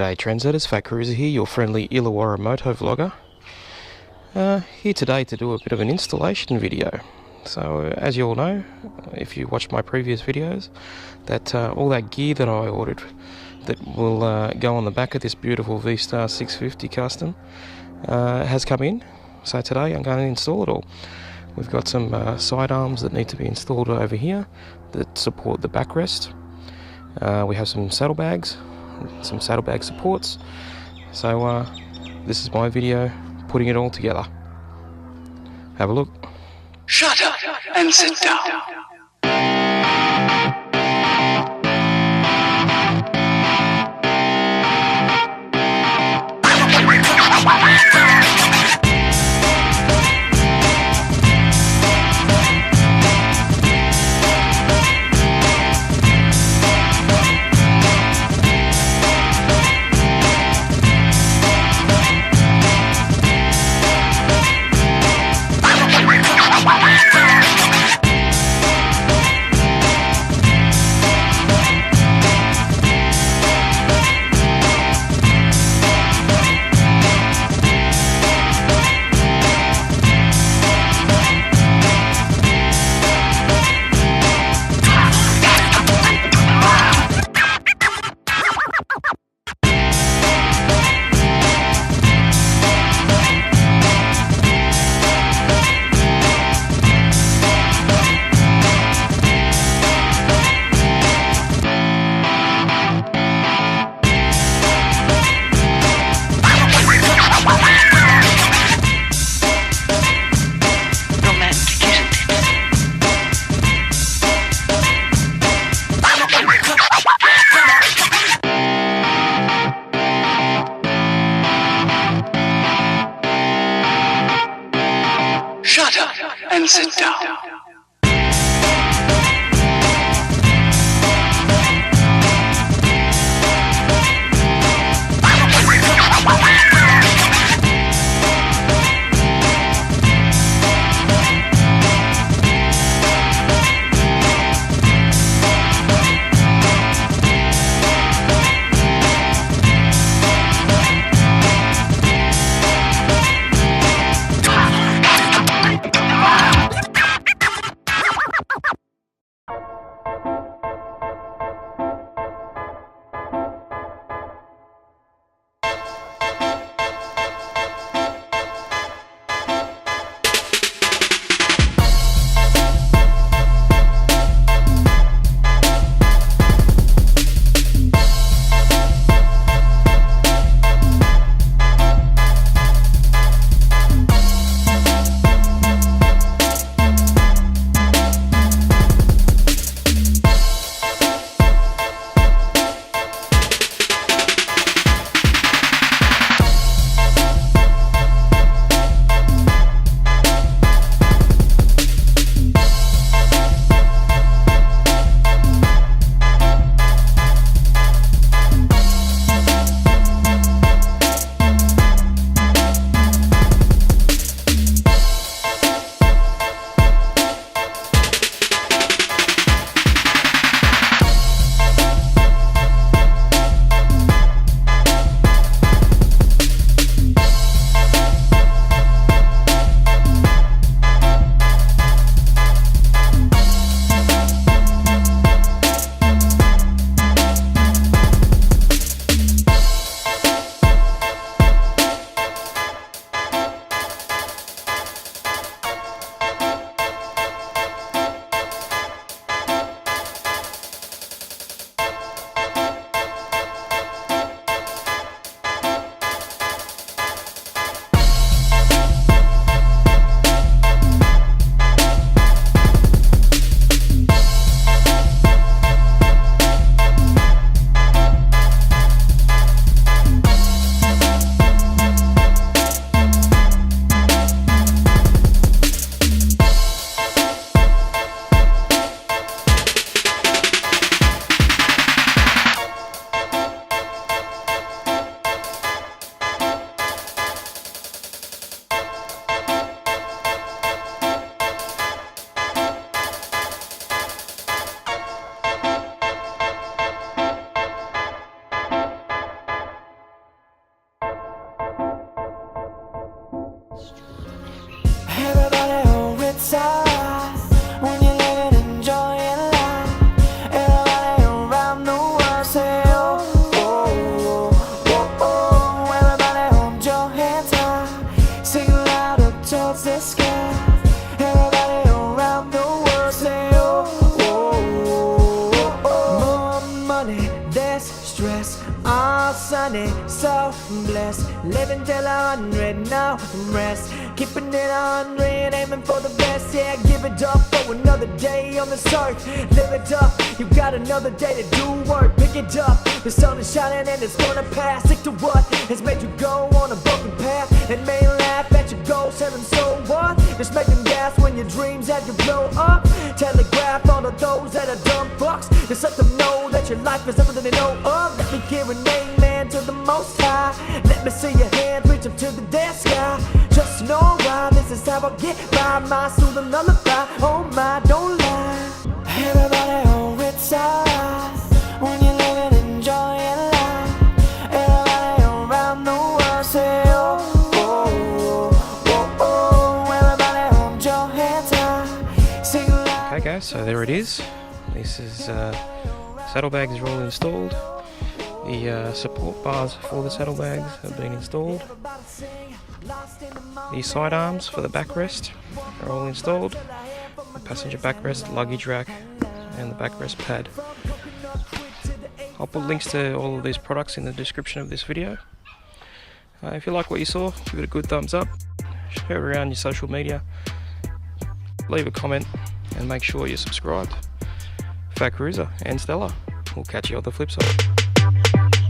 G'day trendsetters, Fat Cruiser here, your friendly Illawarra motovlogger. Here today to do a bit of an installation video. So as you all know, if you watched my previous videos, that all that gear that I ordered that will go on the back of this beautiful V-Star 650 custom has come in. So today I'm going to install it all. We've got some side arms that need to be installed over here that support the backrest. We have some saddlebags, some saddlebag supports. So this is my video putting it all together. Have a look. Shut up and sit down. money, so blessed. Living till 100, no rest. Keeping it 100, aiming for the best. Yeah, give it up for another day on this earth. Live it up, you got another day to do work. Pick it up, the sun is shining and it's gonna pass. Stick to what has made you go on a broken path, and may laugh at your goals, tell them so what. Just make them gas when your dreams have you blow up. Telegraph all of those that are dumb fucks. Just let them know that your life is everything they know of. Let me hear an amen to the most high. Let me see your hand reach up to the dead sky. Just know why, this is how I get by. My soothing lullaby, oh my, don't lie. Everybody hold it's alright when you live and enjoy your life. Everybody around the world say oh, oh, oh, oh. Everybody hold your hands high. Sing loud. Okay guys, so there it is. This is saddlebags are all installed. The support bars for the saddlebags have been installed. The side arms for the backrest are all installed. The passenger backrest, luggage rack, and the backrest pad. I'll put links to all of these products in the description of this video. If you like what you saw, give it a good thumbs up, share it around your social media, leave a comment, and make sure you're subscribed. Phat Cruiser and Stella. We'll catch you on the flip side.